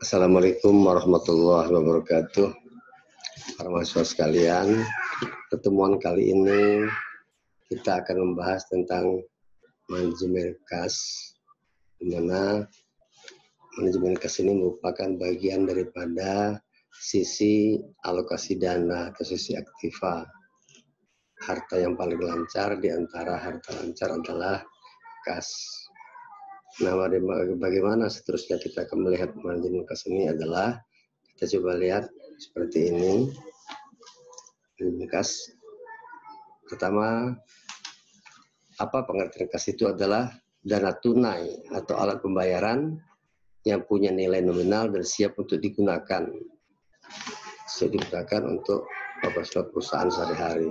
Assalamualaikum warahmatullahi wabarakatuh. Para mahasiswa sekalian, pertemuan kali ini kita akan membahas tentang manajemen kas, di mana manajemen kas ini merupakan bagian daripada sisi alokasi dana atau sisi aktiva. Harta yang paling lancar di antara harta lancar adalah kas. Nah, bagaimana seterusnya kita akan melihat manajemen kas ini adalah kita coba lihat seperti ini. Manajemen kas pertama, apa pengertian kas itu adalah dana tunai atau alat pembayaran yang punya nilai nominal dan siap untuk digunakan. Siap digunakan untuk operasional perusahaan sehari-hari.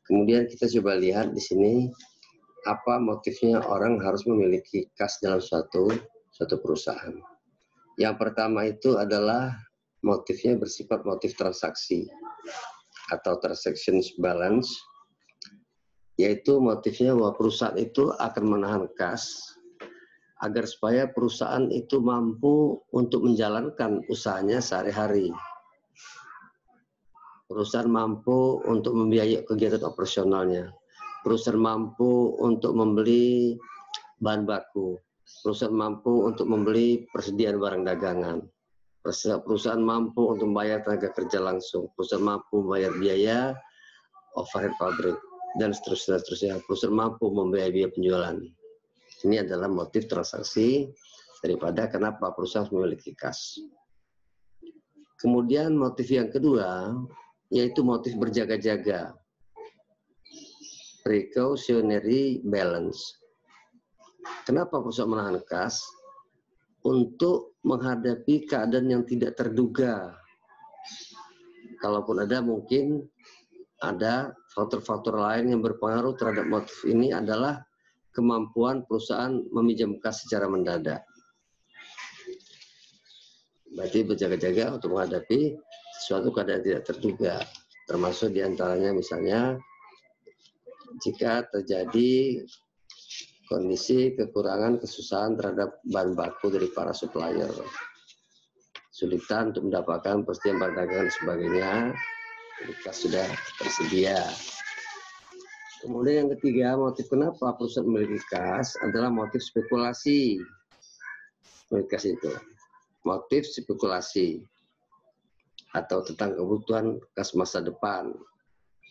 Kemudian kita coba lihat di sini apa motifnya orang harus memiliki kas dalam suatu perusahaan. Yang pertama itu adalah motifnya bersifat motif transaksi atau transaction balance, yaitu motifnya bahwa perusahaan itu akan menahan kas agar supaya perusahaan itu mampu untuk menjalankan usahanya sehari-hari. Perusahaan mampu untuk membiayai kegiatan operasionalnya. Perusahaan mampu untuk membeli bahan baku. Perusahaan mampu untuk membeli persediaan barang dagangan. Perusahaan mampu untuk membayar tenaga kerja langsung. Perusahaan mampu membayar biaya overhead pabrik, dan seterusnya. Perusahaan mampu membayar biaya penjualan. Ini adalah motif transaksi daripada kenapa perusahaan memiliki kas. Kemudian motif yang kedua, yaitu motif berjaga-jaga. Precautionary balance. Kenapa perusahaan menahan kas? Untuk menghadapi keadaan yang tidak terduga. Kalaupun ada, mungkin ada faktor-faktor lain yang berpengaruh terhadap motif ini adalah kemampuan perusahaan meminjam kas secara mendadak. Berarti berjaga-jaga untuk menghadapi suatu keadaan tidak terduga. Termasuk diantaranya misalnya jika terjadi kondisi kekurangan kesusahan terhadap bahan baku dari para supplier, kesulitan untuk mendapatkan persediaan bahan dagangan dan sebagainya, kas sudah tersedia. Kemudian yang ketiga, motif kenapa perusahaan memiliki kas adalah motif spekulasi. Kas itu motif spekulasi atau tentang kebutuhan kas masa depan.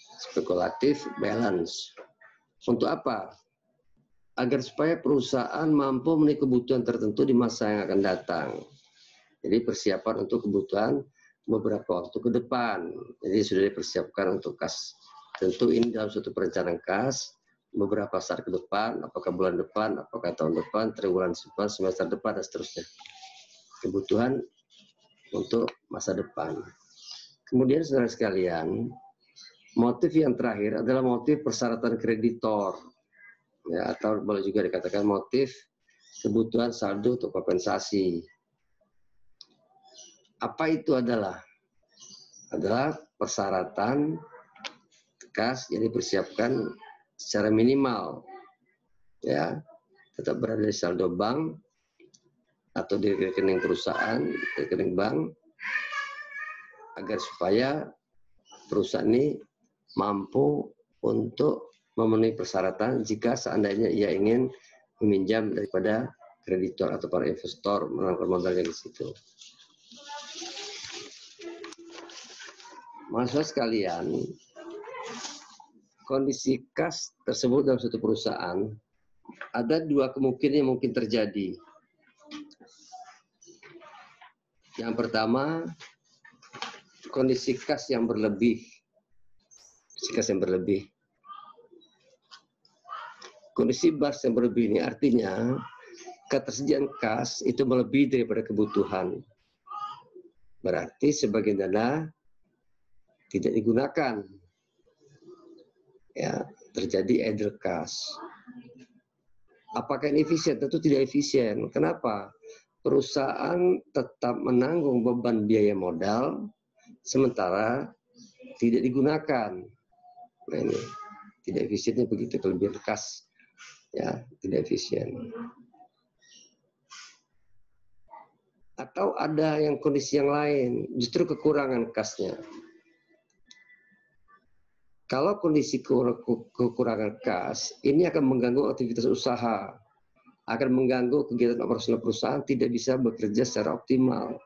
Spekulatif balance. Untuk apa? Agar supaya perusahaan mampu memenuhi kebutuhan tertentu di masa yang akan datang. Jadi persiapan untuk kebutuhan beberapa waktu ke depan. Jadi sudah dipersiapkan untuk kas. Tentu ini dalam suatu perencanaan kas beberapa saat ke depan, apakah bulan depan, apakah tahun depan, triwulan depan, semester depan, dan seterusnya. Kebutuhan untuk masa depan. Kemudian saudara sekalian, motif yang terakhir adalah motif persyaratan kreditor, ya, atau boleh juga dikatakan motif kebutuhan saldo untuk kompensasi. Apa itu adalah? Adalah persyaratan kas yang dipersiapkan secara minimal, ya, tetap berada di saldo bank atau di rekening perusahaan, rekening bank, agar supaya perusahaan ini mampu untuk memenuhi persyaratan jika seandainya ia ingin meminjam daripada kreditor atau para investor menanamkan modalnya di situ. Mahasiswa sekalian, kondisi kas tersebut dalam suatu perusahaan ada dua kemungkinan yang mungkin terjadi. Yang pertama, kondisi kas yang berlebih. Kondisi kas yang berlebih ini artinya ketersediaan kas itu melebihi daripada kebutuhan. Berarti sebagian dana tidak digunakan. Ya, terjadi idle cash. Apakah ini efisien? Tentu tidak efisien. Kenapa? Perusahaan tetap menanggung beban biaya modal sementara tidak digunakan. Nah, ini tidak efisiennya begitu, kelebihan kas, ya, tidak efisien. Atau ada yang kondisi yang lain, justru kekurangan kasnya. Kalau kondisi kekurangan kas, ini akan mengganggu aktivitas usaha, akan mengganggu kegiatan operasional perusahaan, tidak bisa bekerja secara optimal.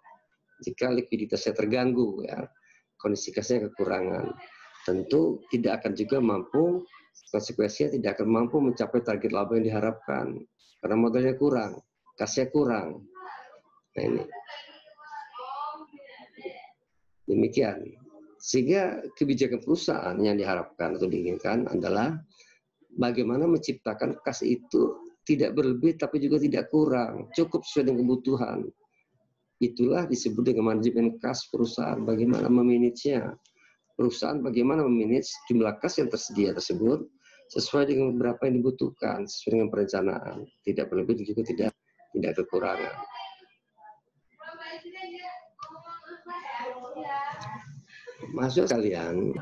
Jika likuiditasnya terganggu, ya, kondisi kasnya kekurangan, tentu tidak akan juga mampu, konsekuensinya tidak akan mampu mencapai target laba yang diharapkan, karena modalnya kurang, kasnya kurang. Nah ini, demikian. Sehingga kebijakan perusahaan yang diharapkan atau diinginkan adalah bagaimana menciptakan kas itu tidak berlebih tapi juga tidak kurang, cukup sesuai dengan kebutuhan. Itulah disebut dengan manajemen kas perusahaan, bagaimana memanagenya. Perusahaan bagaimana memanage jumlah kas yang tersedia tersebut sesuai dengan berapa yang dibutuhkan, sesuai dengan perencanaan, tidak berlebih juga tidak kekurangan. Maksud kalian,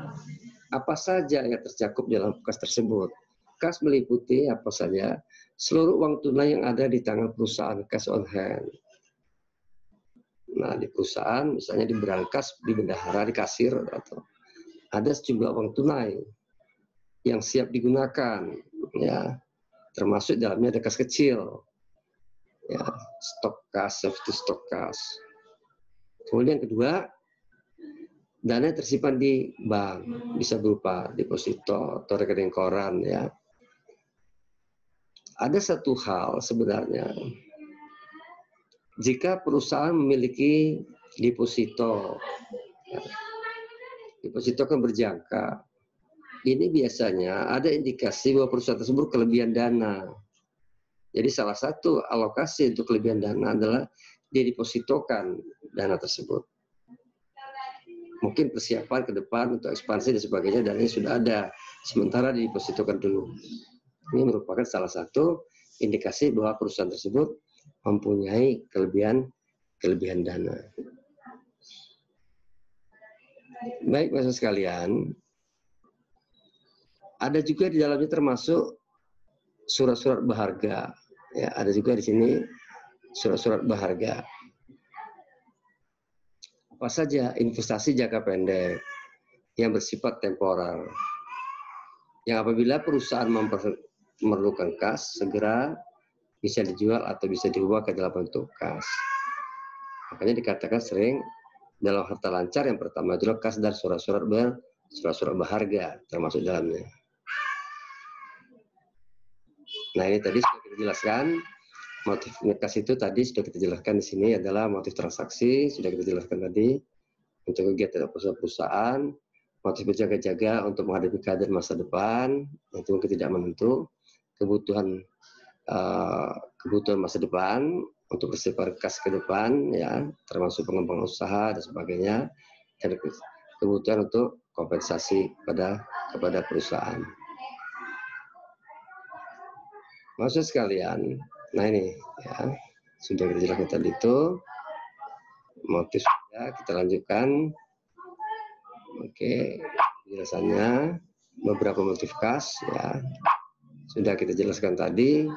apa saja yang tercakup dalam kas tersebut? Kas meliputi apa saja? Seluruh uang tunai yang ada di tangan perusahaan, cash on hand. Nah, di perusahaan, misalnya di berangkas, di bendahara, di kasir, atau ada sejumlah uang tunai yang siap digunakan, ya, termasuk dalamnya ada kas kecil, ya, stok kas, safety stok kas. Kemudian kedua, dana yang tersimpan di bank, bisa berupa deposito atau rekening koran, ya. Ada satu hal sebenarnya, jika perusahaan memiliki deposito, ya, deposito kan berjangka. Ini biasanya ada indikasi bahwa perusahaan tersebut kelebihan dana. Jadi salah satu alokasi untuk kelebihan dana adalah didepositokan dana tersebut. Mungkin persiapan ke depan untuk ekspansi dan sebagainya, dananya sudah ada, sementara didepositokan dulu. Ini merupakan salah satu indikasi bahwa perusahaan tersebut mempunyai kelebihan dana. Baik, Bapak sekalian, ada juga di dalamnya termasuk surat-surat berharga. Ya, ada juga di sini surat-surat berharga. Apa saja? Investasi jangka pendek yang bersifat temporer. Yang apabila perusahaan memerlukan kas, segera bisa dijual atau bisa diubah ke dalam bentuk kas. Makanya dikatakan sering dalam harta lancar yang pertama adalah kas dan surat-surat berharga termasuk dalamnya. Nah, ini tadi sudah kita jelaskan, motif kas itu tadi sudah kita jelaskan di sini adalah motif transaksi, sudah kita jelaskan tadi untuk kegiatan perusahaan, motif berjaga-jaga untuk menghadapi keadaan masa depan, itu mungkin tidak menentu, kebutuhan masa depan untuk bersiap kas ke depan, ya, termasuk pengembangan usaha dan sebagainya, dan kebutuhan untuk kompensasi kepada perusahaan. Maksud sekalian, nah ini ya sudah kita jelaskan tadi itu motif, ya, kita lanjutkan. Oke, penjelasannya beberapa motif kas, ya, sudah kita jelaskan tadi.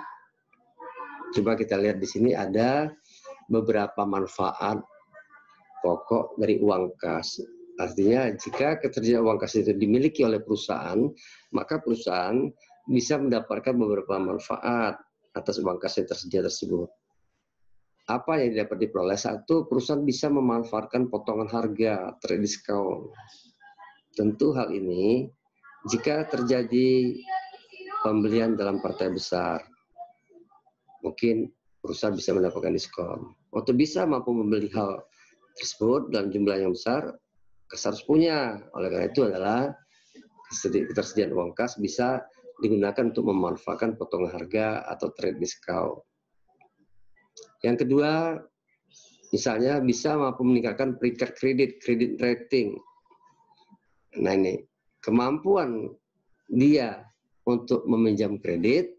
Coba kita lihat di sini ada beberapa manfaat pokok dari uang kas. Artinya jika ketersediaan uang kas itu dimiliki oleh perusahaan, maka perusahaan bisa mendapatkan beberapa manfaat atas uang kas yang tersedia tersebut. Apa yang dapat diperoleh? Satu, perusahaan bisa memanfaatkan potongan harga, trade discount. Tentu hal ini jika terjadi pembelian dalam partai besar, mungkin perusahaan bisa mendapatkan diskon. Atau bisa mampu membeli hal tersebut dalam jumlah yang besar, kas harus punya. Oleh karena itu adalah ketersediaan uang kas bisa digunakan untuk memanfaatkan potongan harga atau trade discount. Yang kedua, misalnya bisa mampu meningkatkan peringkat kredit rating. Nah ini, kemampuan dia untuk meminjam kredit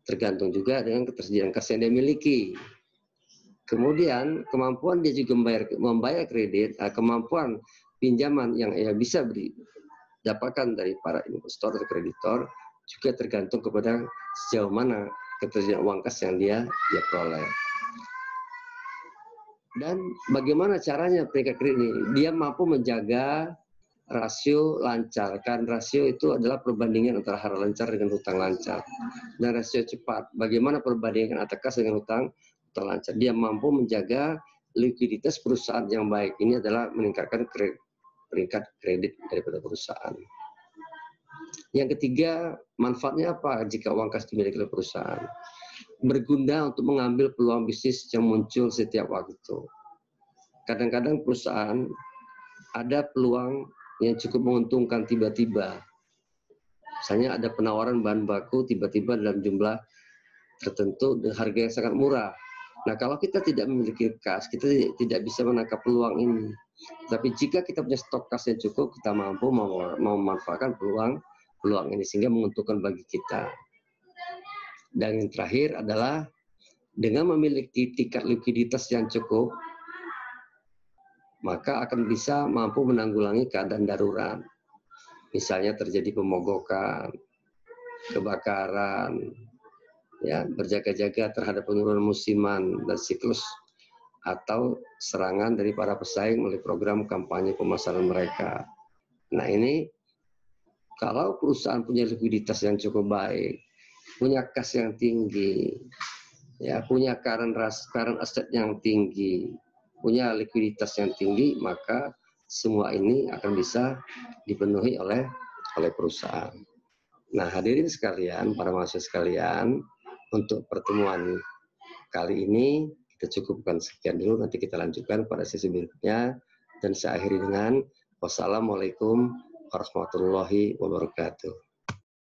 tergantung juga dengan ketersediaan kas yang dia miliki. Kemudian kemampuan dia juga membayar kredit, kemampuan pinjaman yang ia bisa dapatkan dari para investor atau kreditor juga tergantung kepada sejauh mana ketersediaan uang kas yang dia peroleh. Dan bagaimana caranya peringkat kredit ini? Dia mampu menjaga rasio lancar, kan rasio itu adalah perbandingan antara hara lancar dengan hutang lancar. Dan rasio cepat, bagaimana perbandingan antara kas dengan hutang lancar. Dia mampu menjaga likuiditas perusahaan yang baik. Ini adalah meningkatkan peringkat kredit daripada perusahaan. Yang ketiga, manfaatnya apa jika uang kas dimiliki oleh perusahaan? Berguna untuk mengambil peluang bisnis yang muncul setiap waktu. Kadang-kadang perusahaan ada peluang yang cukup menguntungkan tiba-tiba. Misalnya ada penawaran bahan baku tiba-tiba dalam jumlah tertentu dengan harga yang sangat murah. Nah, kalau kita tidak memiliki kas, kita tidak bisa menangkap peluang ini. Tapi jika kita punya stok kas yang cukup, kita mampu memanfaatkan peluang ini sehingga menguntungkan bagi kita. Dan yang terakhir adalah dengan memiliki tingkat likuiditas yang cukup, maka akan bisa mampu menanggulangi keadaan darurat. Misalnya terjadi pemogokan, kebakaran, ya, berjaga-jaga terhadap penurunan musiman dan siklus atau serangan dari para pesaing melalui program kampanye pemasaran mereka. Nah, ini kalau perusahaan punya likuiditas yang cukup baik, punya kas yang tinggi, ya, punya current asset yang tinggi, punya likuiditas yang tinggi, maka semua ini akan bisa dipenuhi oleh perusahaan. Nah, hadirin sekalian, para mahasiswa sekalian, untuk pertemuan kali ini kita cukupkan sekian dulu, nanti kita lanjutkan pada sesi berikutnya, dan saya akhiri dengan wassalamualaikum warahmatullahi wabarakatuh.